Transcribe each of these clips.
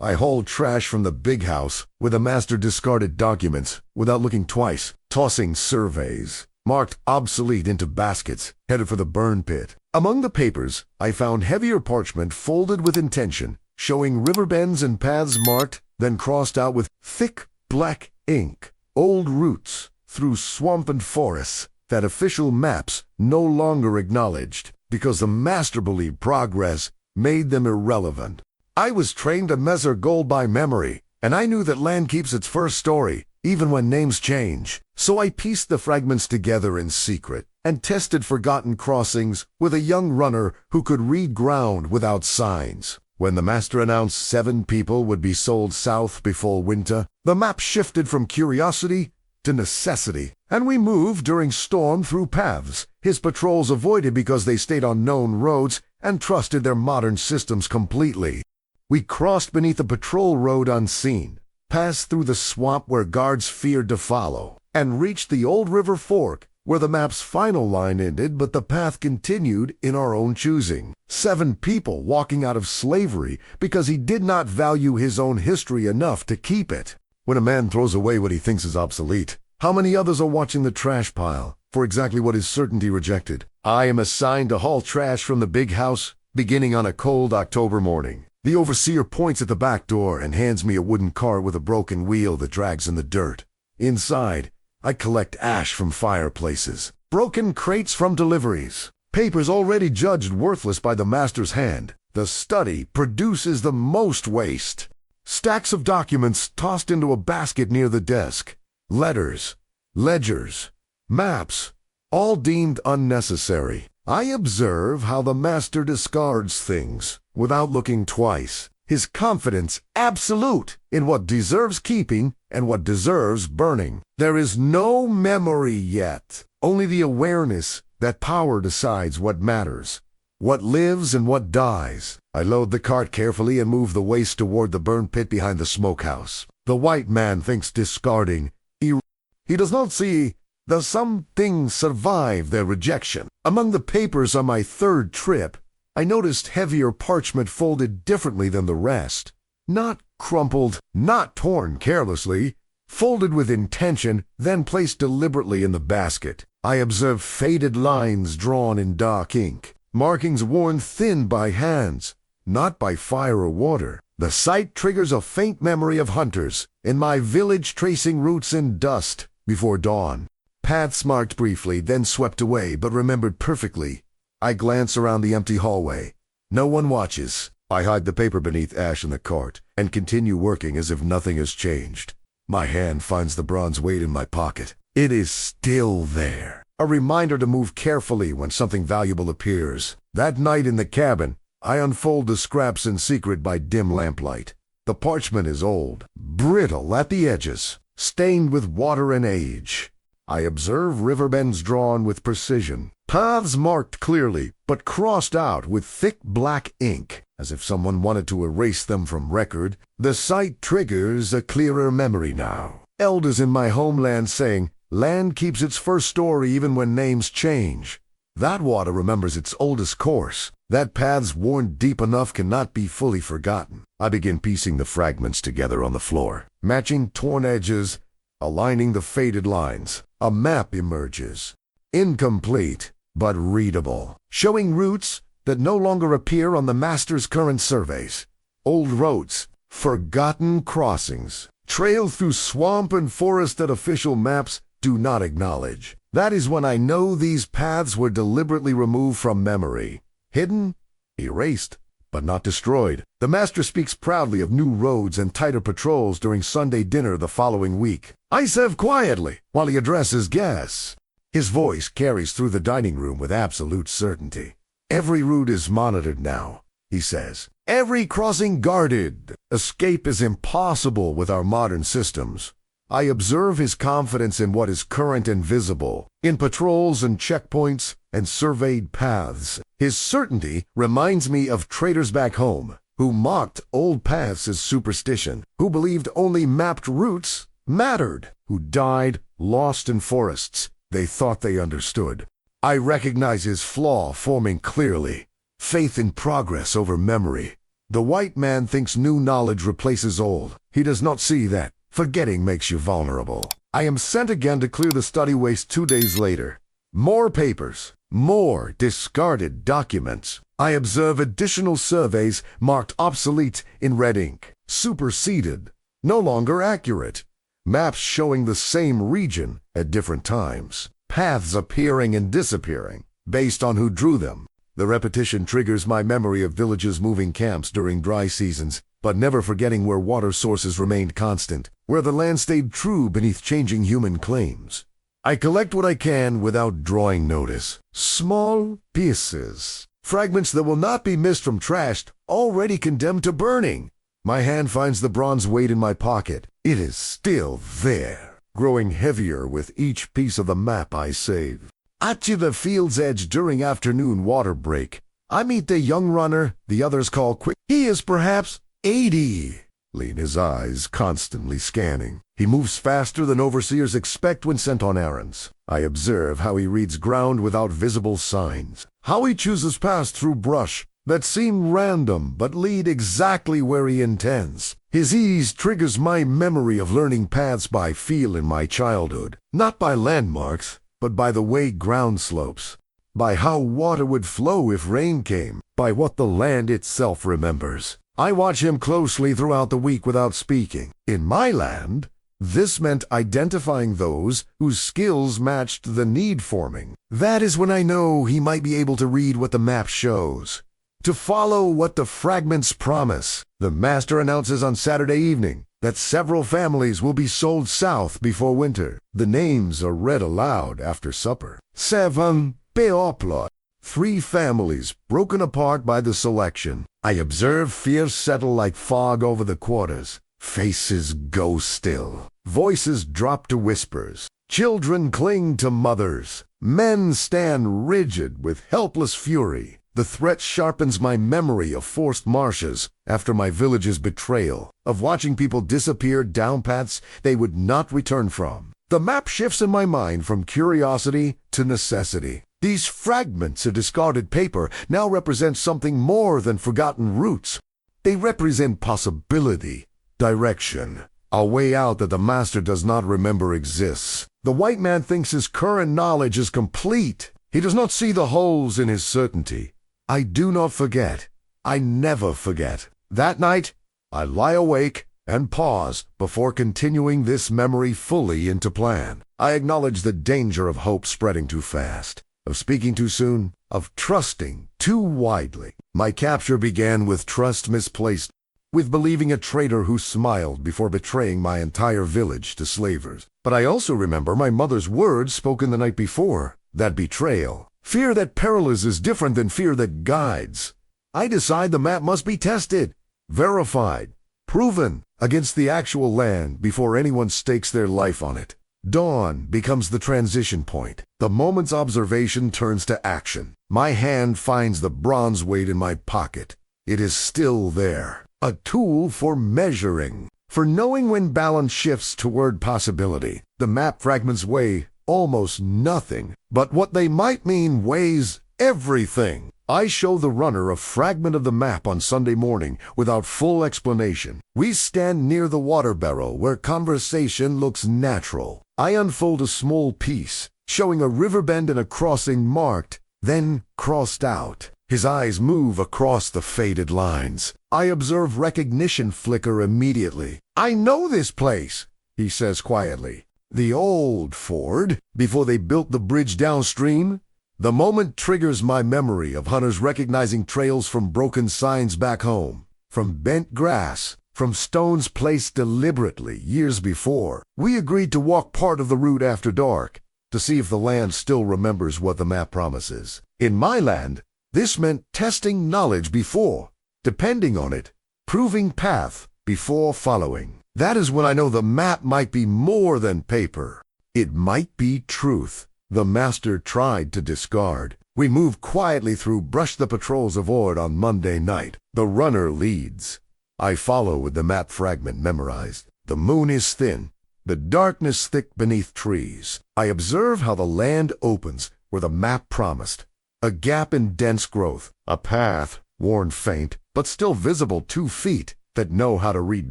I hauled trash from the big house where the master discarded documents without looking twice, tossing surveys marked obsolete into baskets, headed for the burn pit. Among the papers, I found heavier parchment folded with intention, showing river bends and paths marked, then crossed out with thick black ink. Old routes through swamp and forests that official maps no longer acknowledged because the master believed progress made them irrelevant. I was trained to measure gold by memory, and I knew that land keeps its first story, even when names change. So I pieced the fragments together in secret and tested forgotten crossings with a young runner who could read ground without signs. When the master announced 7 people would be sold south before winter, the map shifted from curiosity to necessity, and we moved during storm through paths his patrols avoided because they stayed on known roads and trusted their modern systems completely. We crossed beneath a patrol road unseen, passed through the swamp where guards feared to follow, and reached the old river fork where the map's final line ended, but the path continued in our own choosing. 7 people walking out of slavery because he did not value his own history enough to keep it. When a man throws away what he thinks is obsolete, how many others are watching the trash pile for exactly what his certainty rejected? I am assigned to haul trash from the big house beginning on a cold October morning. The overseer points at the back door and hands me a wooden cart with a broken wheel that drags in the dirt. Inside, I collect ash from fireplaces, broken crates from deliveries, papers already judged worthless by the master's hand. The study produces the most waste. Stacks of documents tossed into a basket near the desk. Letters, ledgers, maps, all deemed unnecessary. I observe how the master discards things without looking twice. His confidence absolute in what deserves keeping and what deserves burning. There is no memory yet, only the awareness that power decides what matters, what lives and what dies. I load the cart carefully and move the waste toward the burn pit behind the smokehouse. The white man thinks discarding. He does not see that some things survive their rejection. Among the papers on my 3rd trip, I noticed heavier parchment folded differently than the rest. Not crumpled, not torn carelessly, folded with intention, then placed deliberately in the basket. I observed faded lines drawn in dark ink, markings worn thin by hands, not by fire or water. The sight triggers a faint memory of hunters in my village tracing routes in dust before dawn. Paths marked briefly, then swept away, but remembered perfectly. I glance around the empty hallway. No one watches. I hide the paper beneath ash in the cart and continue working as if nothing has changed. My hand finds the bronze weight in my pocket. It is still there. A reminder to move carefully when something valuable appears. That night in the cabin, I unfold the scraps in secret by dim lamplight. The parchment is old, brittle at the edges, stained with water and age. I observe river bends drawn with precision, paths marked clearly, but crossed out with thick black ink, as if someone wanted to erase them from record. The sight triggers a clearer memory now. Elders in my homeland saying, land keeps its first story even when names change. That water remembers its oldest course. That paths worn deep enough cannot be fully forgotten. I begin piecing the fragments together on the floor, matching torn edges, aligning the faded lines. A map emerges, incomplete but readable, showing routes that no longer appear on the master's current surveys. Old roads, forgotten crossings, trail through swamp and forest that official maps do not acknowledge. That is when I know these paths were deliberately removed from memory, hidden, erased, but not destroyed. The master speaks proudly of new roads and tighter patrols during Sunday dinner the following week. I serve quietly while he addresses guests. His voice carries through the dining room with absolute certainty. Every route is monitored now, he says. Every crossing guarded. Escape is impossible with our modern systems. I observe his confidence in what is current and visible, in patrols and checkpoints and surveyed paths. His certainty reminds me of traders back home, who mocked old paths as superstition, who believed only mapped routes mattered, who died lost in forests they thought they understood. I recognize his flaw forming clearly, faith in progress over memory. The white man thinks new knowledge replaces old. He does not see that forgetting makes you vulnerable. I am sent again to clear the study waste 2 days later. More papers, more discarded documents. I observe additional surveys marked obsolete in red ink, superseded, no longer accurate. Maps showing the same region at different times. Paths appearing and disappearing based on who drew them. The repetition triggers my memory of villages moving camps during dry seasons, but never forgetting where water sources remained constant, where the land stayed true beneath changing human claims. I collect what I can without drawing notice. Small pieces. Fragments that will not be missed from trash, already condemned to burning. My hand finds the bronze weight in my pocket. It is still there, growing heavier with each piece of the map I save. At the field's edge during afternoon water break, I meet the young runner the others call quick. He is perhaps 80. His eyes constantly scanning. He moves faster than overseers expect when sent on errands. I observe how he reads ground without visible signs, how he chooses paths through brush that seem random but lead exactly where he intends. His ease triggers my memory of learning paths by feel in my childhood, not by landmarks, but by the way ground slopes, by how water would flow if rain came, by what the land itself remembers. I watch him closely throughout the week without speaking. In my land, this meant identifying those whose skills matched the need forming. That is when I know he might be able to read what the map shows, to follow what the fragments promise. The master announces on Saturday evening that several families will be sold south before winter. The names are read aloud after supper. 7 people. 3 families broken apart by the selection. I observe fear settle like fog over the quarters. Faces go still. Voices drop to whispers. Children cling to mothers. Men stand rigid with helpless fury. The threat sharpens my memory of forced marshes after my village's betrayal, of watching people disappear down paths they would not return from. The map shifts in my mind from curiosity to necessity. These fragments of discarded paper now represent something more than forgotten roots. They represent possibility, direction, a way out that the master does not remember exists. The white man thinks his current knowledge is complete. He does not see the holes in his certainty. I do not forget. I never forget. That night, I lie awake and pause before continuing this memory fully into plan. I acknowledge the danger of hope spreading too fast, of speaking too soon, of trusting too widely. My capture began with trust misplaced, with believing a traitor who smiled before betraying my entire village to slavers. But I also remember my mother's words spoken the night before, that betrayal. Fear that paralyzes is different than fear that guides. I decide the map must be tested, verified, proven against the actual land before anyone stakes their life on it. Dawn becomes the transition point. The moment's observation turns to action. My hand finds the bronze weight in my pocket. It is still there. A tool for measuring, for knowing when balance shifts toward possibility. The map fragments weigh almost nothing, but what they might mean weighs everything. I show the runner a fragment of the map on Sunday morning without full explanation. We stand near the water barrel where conversation looks natural. I unfold a small piece, showing a river bend and a crossing marked, then crossed out. His eyes move across the faded lines. I observe recognition flicker immediately. I know this place, he says quietly. The old ford, before they built the bridge downstream. The moment triggers my memory of hunters recognizing trails from broken signs back home, from bent grass, from stones placed deliberately years before. We agreed to walk part of the route after dark to see if the land still remembers what the map promises. In my land, this meant testing knowledge before, depending on it, proving path before following. That is when I know the map might be more than paper. It might be truth. The master tried to discard. We move quietly through brush the patrols of Ord on Monday night. The runner leads. I follow with the map fragment memorized. The moon is thin, the darkness thick beneath trees. I observe how the land opens where the map promised. A gap in dense growth, a path, worn faint, but still visible 2 feet, that know how to read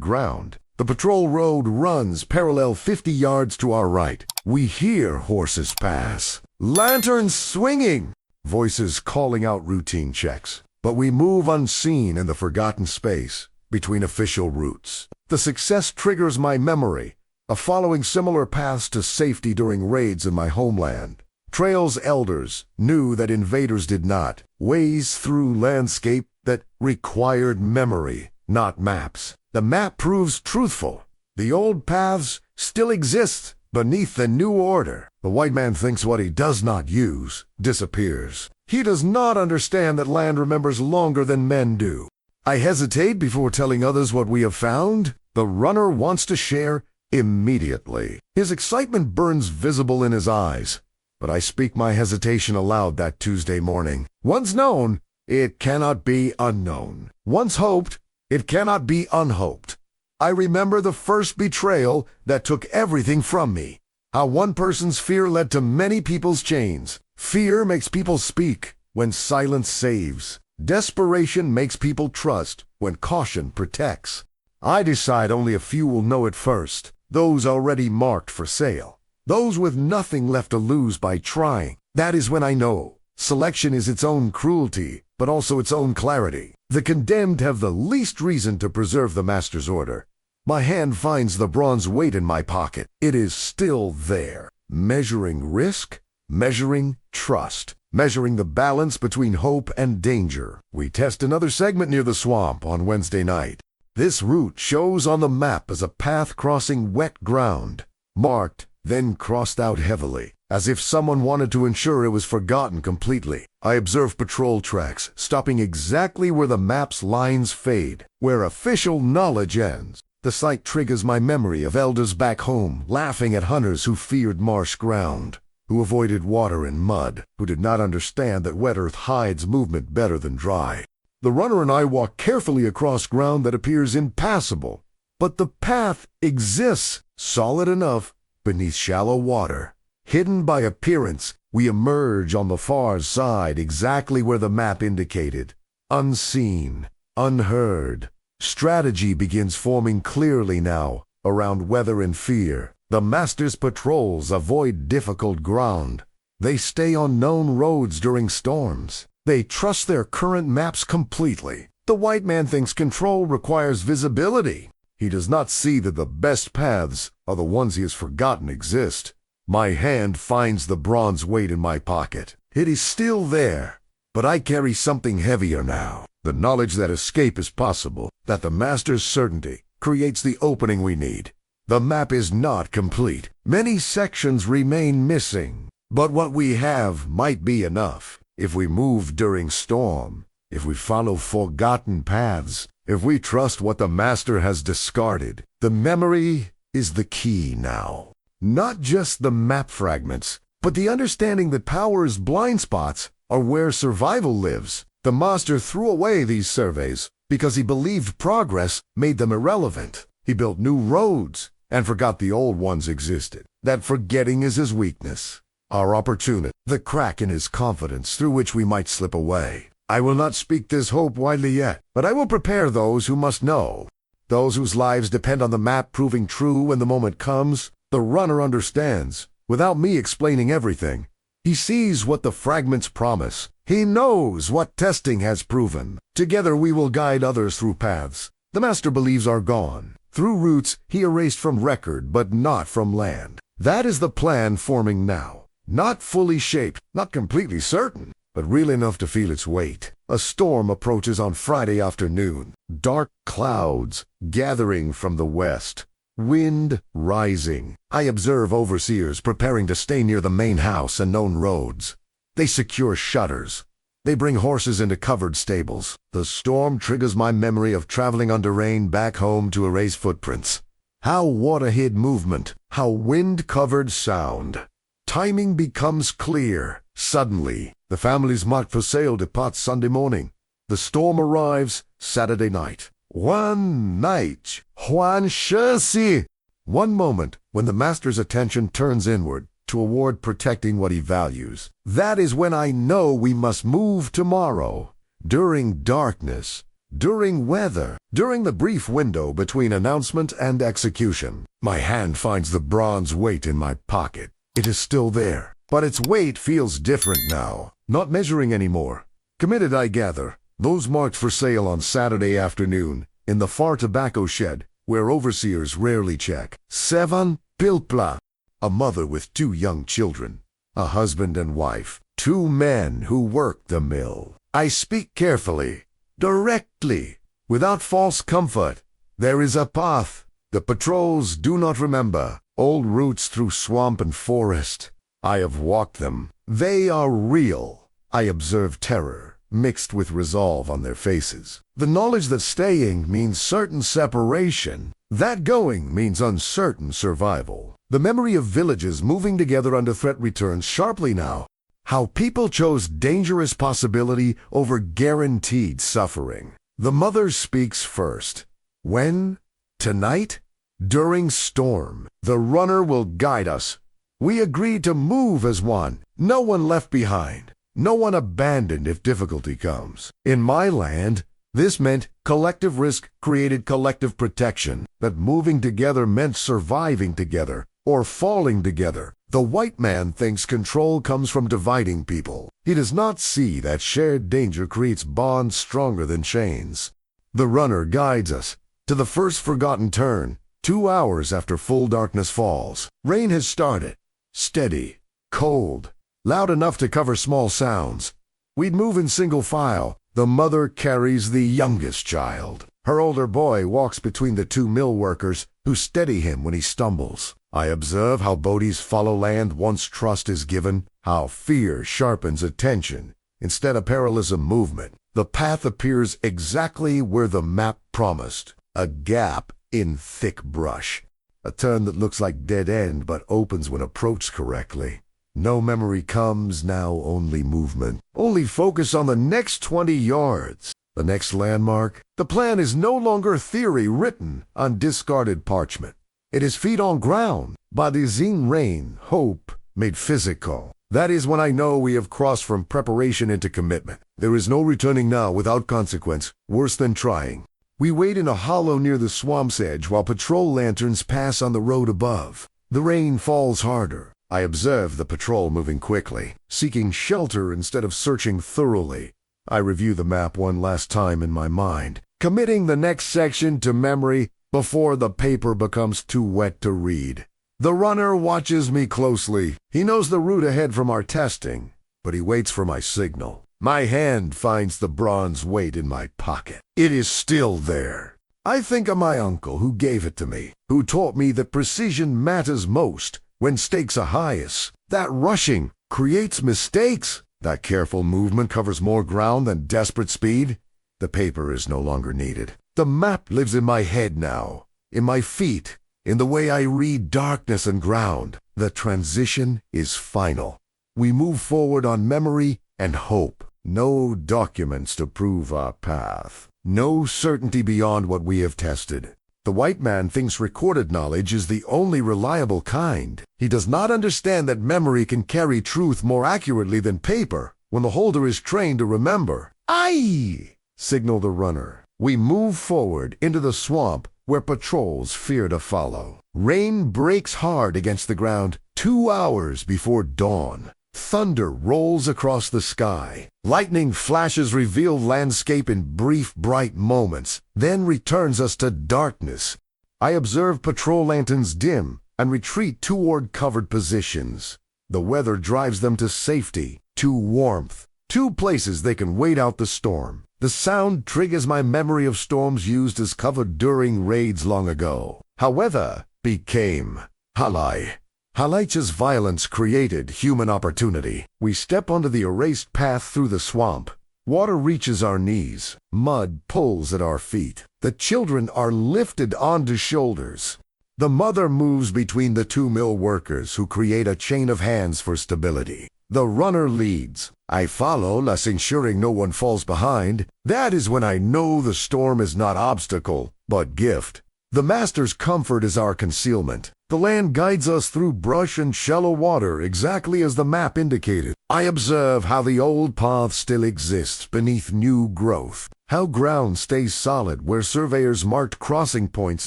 ground. The patrol road runs parallel 50 yards to our right. We hear horses pass, lanterns swinging, voices calling out routine checks. But we move unseen in the forgotten space between official routes. The success triggers my memory of following similar paths to safety during raids in my homeland. Trails elders knew that invaders did not. Ways through landscape that required memory, not maps. The map proves truthful. The old paths still exist beneath the new order. The white man thinks what he does not use disappears. He does not understand that land remembers longer than men do. I hesitate before telling others what we have found. The runner wants to share immediately. His excitement burns visible in his eyes, but I speak my hesitation aloud that Tuesday morning. Once known, it cannot be unknown. Once hoped, it cannot be unhoped. I remember the first betrayal that took everything from me. How one person's fear led to many people's chains. Fear makes people speak when silence saves. Desperation makes people trust when caution protects. I decide only a few will know it first, those already marked for sale. Those with nothing left to lose by trying. That is when I know. Selection is its own cruelty, but also its own clarity. The condemned have the least reason to preserve the master's order. My hand finds the bronze weight in my pocket. It is still there, measuring risk, measuring trust, measuring the balance between hope and danger. We test another segment near the swamp on Wednesday night. This route shows on the map as a path crossing wet ground, marked, then crossed out heavily, as if someone wanted to ensure it was forgotten completely. I observe patrol tracks, stopping exactly where the map's lines fade, where official knowledge ends. The sight triggers my memory of elders back home, laughing at hunters who feared marsh ground, who avoided water and mud, who did not understand that wet earth hides movement better than dry. The runner and I walk carefully across ground that appears impassable, but the path exists, solid enough, beneath shallow water. Hidden by appearance, we emerge on the far side exactly where the map indicated. Unseen, unheard. Strategy begins forming clearly now, around weather and fear. The master's patrols avoid difficult ground. They stay on known roads during storms. They trust their current maps completely. The white man thinks control requires visibility. He does not see that the best paths are the ones he has forgotten exist. My hand finds the bronze weight in my pocket. It is still there, but I carry something heavier now. The knowledge that escape is possible, that the master's certainty creates the opening we need. The map is not complete. Many sections remain missing, but what we have might be enough. If we move during storm, if we follow forgotten paths, if we trust what the master has discarded, the memory is the key now. Not just the map fragments, but the understanding that power's blind spots are where survival lives. The master threw away these surveys because he believed progress made them irrelevant. He built new roads and forgot the old ones existed. That forgetting is his weakness. Our opportunity, the crack in his confidence through which we might slip away. I will not speak this hope widely yet, but I will prepare those who must know. Those whose lives depend on the map proving true when the moment comes. The runner understands, without me explaining everything. He sees what the fragments promise. He knows what testing has proven. Together we will guide others through paths the master believes are gone, through routes he erased from record but not from land. That is the plan forming now. Not fully shaped, not completely certain, but real enough to feel its weight. A storm approaches on Friday afternoon. Dark clouds gathering from the west. Wind rising. I observe overseers preparing to stay near the main house and known roads. They secure shutters. They bring horses into covered stables. The storm triggers my memory of traveling under rain back home to erase footprints. How water hid movement. How wind covered sound. Timing becomes clear. Suddenly, the family's marked for sale departs Sunday morning. The storm arrives Saturday night. One night. Juan Scherzi. One moment when the master's attention turns inward toward protecting what he values. That is when I know we must move tomorrow. During darkness, during weather, during the brief window between announcement and execution. My hand finds the bronze weight in my pocket. It is still there, but its weight feels different now. Not measuring anymore. Committed, I gather. Those marked for sale on Saturday afternoon in the far tobacco shed where overseers rarely check. 7 pilpla. A mother with 2 young children. A husband and wife. 2 men who work the mill. I speak carefully, directly, without false comfort. There is a path. The patrols do not remember. Old routes through swamp and forest. I have walked them. They are real. I observe terror, mixed with resolve on their faces. The knowledge that staying means certain separation, that going means uncertain survival. The memory of villages moving together under threat returns sharply now. How people chose dangerous possibility over guaranteed suffering. The mother speaks first. When? Tonight? During storm. The runner will guide us. We agreed to move as one. No one left behind. No one abandoned if difficulty comes. In my land, this meant collective risk created collective protection. That moving together meant surviving together or falling together. The white man thinks control comes from dividing people. He does not see that shared danger creates bonds stronger than chains. The runner guides us to the first forgotten turn, 2 hours after full darkness falls. Rain has started. Steady, cold, loud enough to cover small sounds. We'd move in single file. The mother carries the youngest child. Her older boy walks between the 2 mill workers who steady him when he stumbles. I observe how bodies follow land once trust is given, how fear sharpens attention instead of parallelism movement. The path appears exactly where the map promised, a gap in thick brush, a turn that looks like dead end but opens when approached correctly. No memory comes, now only movement. Only focus on the next 20 yards. The next landmark. The plan is no longer theory written on discarded parchment. It is feet on ground by the Zing rain, hope made physical. That is when I know we have crossed from preparation into commitment. There is no returning now without consequence, worse than trying. We wait in a hollow near the swamp's edge while patrol lanterns pass on the road above. The rain falls harder. I observe the patrol moving quickly, seeking shelter instead of searching thoroughly. I review the map one last time in my mind, committing the next section to memory before the paper becomes too wet to read. The runner watches me closely. He knows the route ahead from our testing, but he waits for my signal. My hand finds the bronze weight in my pocket. It is still there. I think of my uncle who gave it to me, who taught me that precision matters most when stakes are highest. That rushing creates mistakes. That careful movement covers more ground than desperate speed. The paper is no longer needed. The map lives in my head now, in my feet, in the way I read darkness and ground. The transition is final. We move forward on memory and hope. No documents to prove our path. No certainty beyond what we have tested. The white man thinks recorded knowledge is the only reliable kind. He does not understand that memory can carry truth more accurately than paper when the holder is trained to remember. Aye! Signal the runner. We move forward into the swamp where patrols fear to follow. Rain breaks hard against the ground 2 hours before dawn. Thunder rolls across the sky. Lightning flashes reveal landscape in brief, bright moments, then returns us to darkness. I observe patrol lanterns dim and retreat toward covered positions. The weather drives them to safety, to warmth, 2 places they can wait out the storm. The sound triggers my memory of storms used as cover during raids long ago. How weather became halai. Halaicha's violence created human opportunity. We step onto the erased path through the swamp. Water reaches our knees. Mud pulls at our feet. The children are lifted onto shoulders. The mother moves between the 2 mill workers who create a chain of hands for stability. The runner leads. I follow, thus ensuring no one falls behind. That is when I know the storm is not obstacle, but gift. The master's comfort is our concealment. The land guides us through brush and shallow water exactly as the map indicated. I observe how the old path still exists beneath new growth. How ground stays solid where surveyors marked crossing points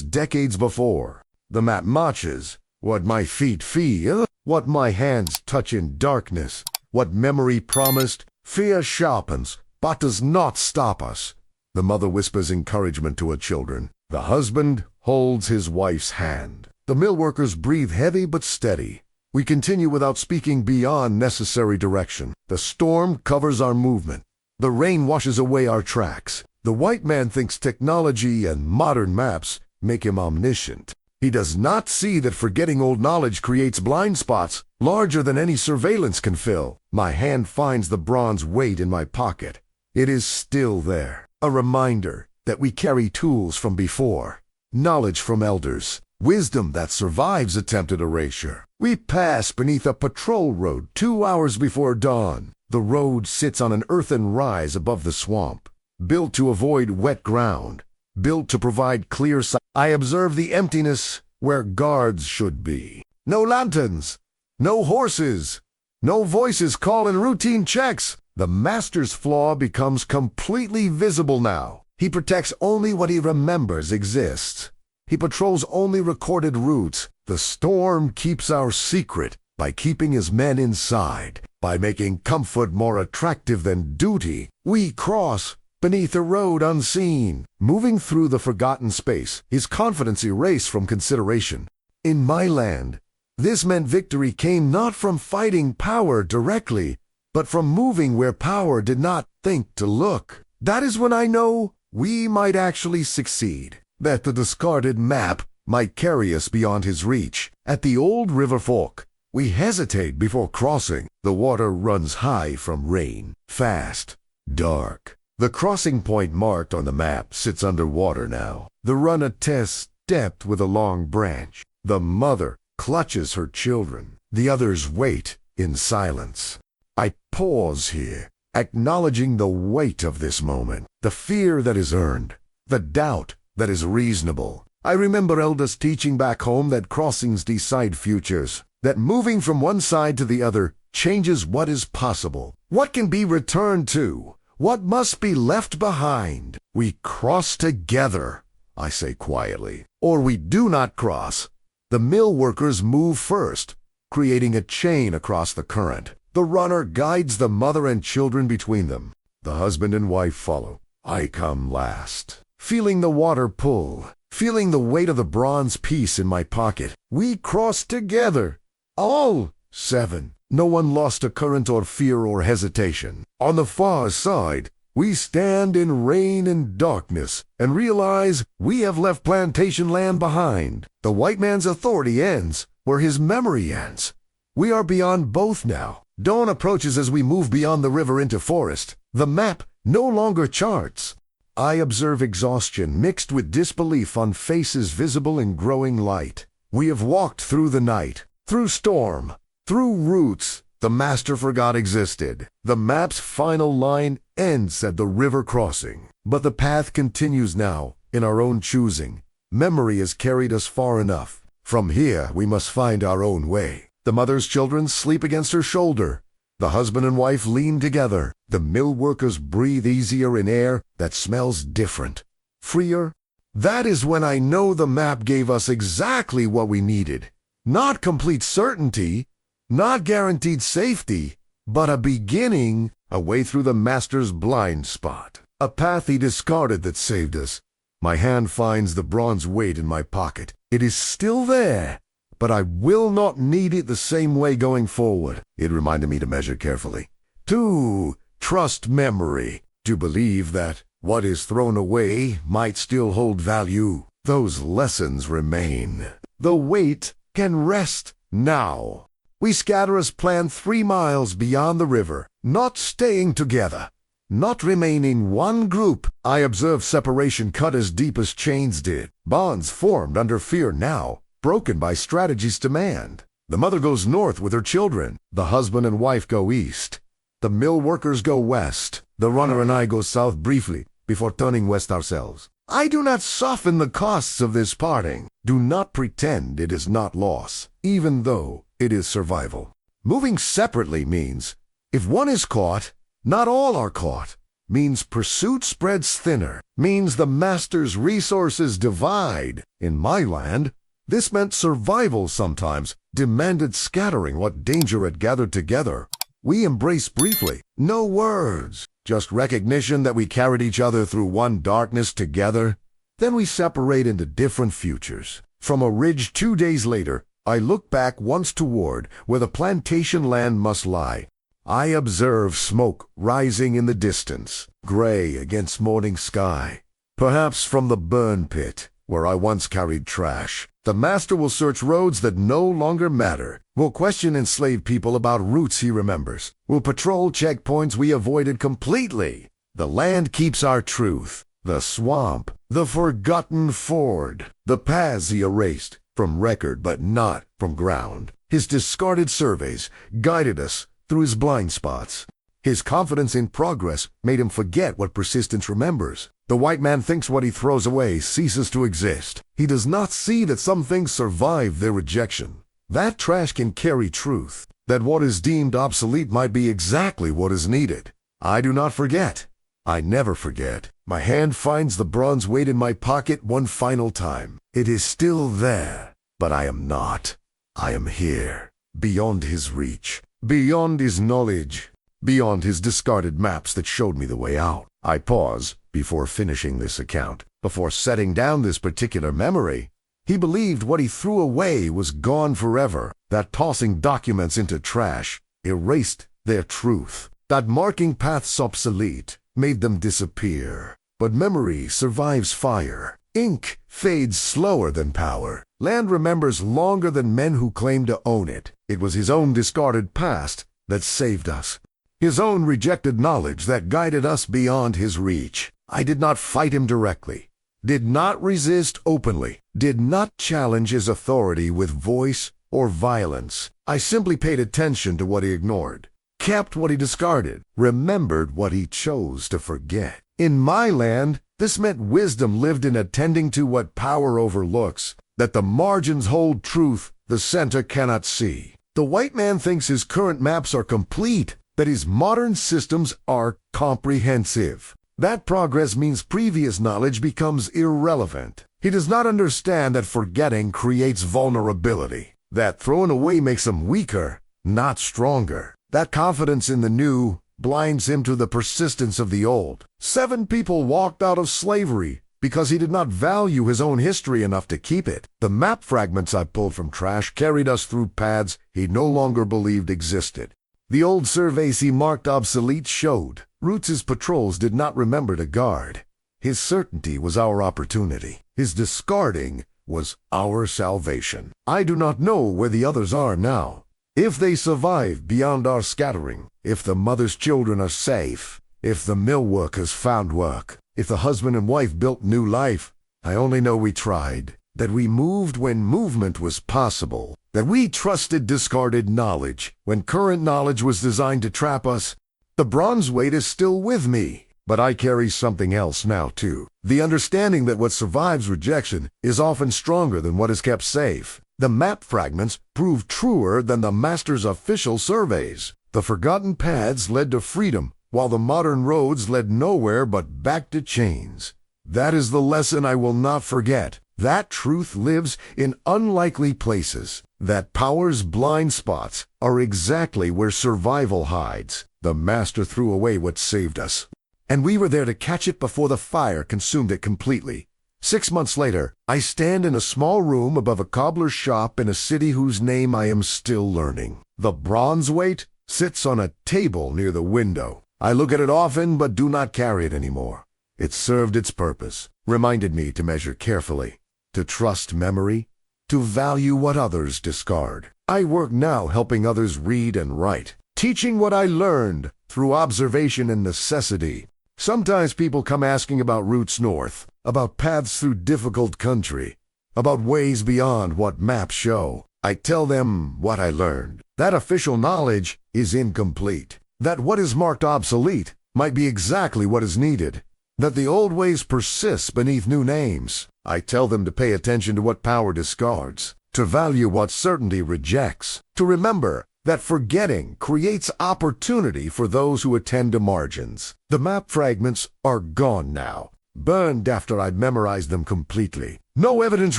decades before. The map matches what my feet feel, what my hands touch in darkness, what memory promised. Fear sharpens, but does not stop us. The mother whispers encouragement to her children. The husband holds his wife's hand. The mill workers breathe heavy but steady. We continue without speaking beyond necessary direction. The storm covers our movement. The rain washes away our tracks. The white man thinks technology and modern maps make him omniscient. He does not see that forgetting old knowledge creates blind spots larger than any surveillance can fill. My hand finds the bronze weight in my pocket. It is still there, a reminder that we carry tools from before, knowledge from elders, wisdom that survives attempted erasure. We pass beneath a patrol road 2 hours before dawn. The road sits on an earthen rise above the swamp, built to avoid wet ground, built to provide clear sight. I observe the emptiness where guards should be. No lanterns, no horses, no voices call in routine checks. The master's flaw becomes completely visible now. He protects only what he remembers exists. He patrols only recorded routes. The storm keeps our secret by keeping his men inside, by making comfort more attractive than duty. We cross beneath a road unseen, moving through the forgotten space, his confidence erased from consideration. In my land, this meant victory came not from fighting power directly, but from moving where power did not think to look. That is when I know we might actually succeed, that the discarded map might carry us beyond his reach. At the old river fork, we hesitate before crossing. The water runs high from rain, fast, dark. The crossing point marked on the map sits under water now. The runner tests depth with a long branch. The mother clutches her children. The others wait in silence. I pause here, acknowledging the weight of this moment, the fear that is earned, the doubt that is reasonable. I remember elders teaching back home that crossings decide futures, that moving from one side to the other changes what is possible, what can be returned to, what must be left behind. We cross together, I say quietly, or we do not cross. The mill workers move first, creating a chain across the current. The runner guides the mother and children between them. The husband and wife follow. I come last, feeling the water pull, feeling the weight of the bronze piece in my pocket. We cross together, all 7. No one lost a current or fear or hesitation. On the far side, we stand in rain and darkness and realize we have left plantation land behind. The white man's authority ends where his memory ends. We are beyond both now. Dawn approaches as we move beyond the river into forest. The map no longer charts. I observe exhaustion mixed with disbelief on faces visible in growing light. We have walked through the night, through storm, through roots the master forgot existed. The map's final line ends at the river crossing. But the path continues now, in our own choosing. Memory has carried us far enough. From here, we must find our own way. The mother's children sleep against her shoulder. The husband and wife lean together. The mill workers breathe easier in air that smells different, freer. That is when I know the map gave us exactly what we needed. Not complete certainty, not guaranteed safety, but a beginning, a way through the master's blind spot. A path he discarded that saved us. My hand finds the bronze weight in my pocket. It is still there, but I will not need it the same way going forward. It reminded me to measure carefully, to trust memory, to believe that what is thrown away might still hold value. Those lessons remain. The weight can rest now. We scatter as planned 3 miles beyond the river, not staying together, not remaining one group. I observe separation cut as deep as chains did. Bonds formed under fear now, broken by strategy's demand. The mother goes north with her children. The husband and wife go east. The mill workers go west. The runner and I go south briefly, before turning west ourselves. I do not soften the costs of this parting. Do not pretend it is not loss, even though it is survival. Moving separately means, if one is caught, not all are caught. means pursuit spreads thinner, means the master's resources divide. In my land, this meant survival sometimes, demanded scattering what danger had gathered together. We embraced briefly, no words, just recognition that we carried each other through one darkness together. Then we separate into different futures. From a ridge 2 days later, I look back once toward where the plantation land must lie. I observe smoke rising in the distance, gray against morning sky. Perhaps from the burn pit, where I once carried trash. The master will search roads that no longer matter, will question enslaved people about routes he remembers, will patrol checkpoints we avoided completely. The land keeps our truth, the swamp, the forgotten ford, the paths he erased, from record but not from ground. His discarded surveys guided us through his blind spots. His confidence in progress made him forget what persistence remembers. The white man thinks what he throws away ceases to exist. He does not see that some things survive their rejection. That trash can carry truth, that what is deemed obsolete might be exactly what is needed. I do not forget. I never forget. My hand finds the bronze weight in my pocket one final time. It is still there, but I am not. I am here, beyond his reach, beyond his knowledge, beyond his discarded maps that showed me the way out. I pause before finishing this account, before setting down this particular memory. He believed what he threw away was gone forever, that tossing documents into trash erased their truth, that marking paths obsolete made them disappear. But memory survives fire. Ink fades slower than power. Land remembers longer than men who claim to own it. It was his own discarded past that saved us. His own rejected knowledge that guided us beyond his reach. I did not fight him directly, did not resist openly, did not challenge his authority with voice or violence. I simply paid attention to what he ignored, kept what he discarded, remembered what he chose to forget. In my land, this meant wisdom lived in attending to what power overlooks, that the margins hold truth the center cannot see. The white man thinks his current maps are complete, that his modern systems are comprehensive. That progress means previous knowledge becomes irrelevant. He does not understand that forgetting creates vulnerability, that throwing away makes him weaker, not stronger. That confidence in the new blinds him to the persistence of the old. 7 people walked out of slavery because he did not value his own history enough to keep it. The map fragments I pulled from trash carried us through paths he no longer believed existed. The old surveys he marked obsolete showed routes his patrols did not remember to guard. His certainty was our opportunity. His discarding was our salvation. I do not know where the others are now. If they survive beyond our scattering, if the mother's children are safe, if the mill workers found work, if the husband and wife built new life, I only know we tried, that we moved when movement was possible, that we trusted discarded knowledge when current knowledge was designed to trap us. The bronze weight is still with me, but I carry something else now too. The understanding that what survives rejection is often stronger than what is kept safe. The map fragments proved truer than the master's official surveys. The forgotten paths led to freedom, while the modern roads led nowhere but back to chains. That is the lesson I will not forget. That truth lives in unlikely places. That power's blind spots are exactly where survival hides. The master threw away what saved us, and we were there to catch it before the fire consumed it completely. 6 months later, I stand in a small room above a cobbler's shop in a city whose name I am still learning. The bronze weight sits on a table near the window. I look at it often but do not carry it anymore. It served its purpose, reminded me to measure carefully, to trust memory, to value what others discard. I work now helping others read and write, teaching what I learned through observation and necessity. Sometimes people come asking about routes north, about paths through difficult country, about ways beyond what maps show. I tell them what I learned. That official knowledge is incomplete. That what is marked obsolete might be exactly what is needed. That the old ways persist beneath new names. I tell them to pay attention to what power discards, to value what certainty rejects, to remember that forgetting creates opportunity for those who attend to margins. The map fragments are gone now, burned after I'd memorized them completely. No evidence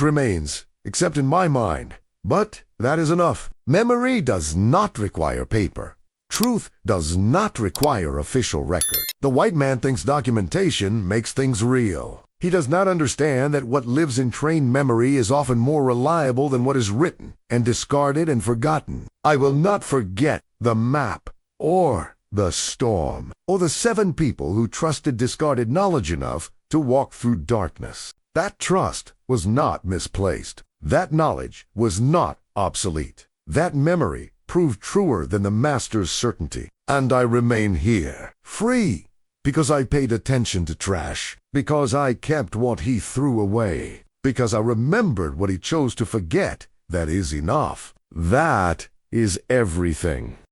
remains, except in my mind. But that is enough. Memory does not require paper. Truth does not require official record. The white man thinks documentation makes things real. He does not understand that what lives in trained memory is often more reliable than what is written and discarded and forgotten. I will not forget the map or the storm or the 7 people who trusted discarded knowledge enough to walk through darkness. That trust was not misplaced. That knowledge was not obsolete. That memory proved truer than the master's certainty. And I remain here, free, because I paid attention to trash, because I kept what he threw away, because I remembered what he chose to forget. That is enough. That is everything.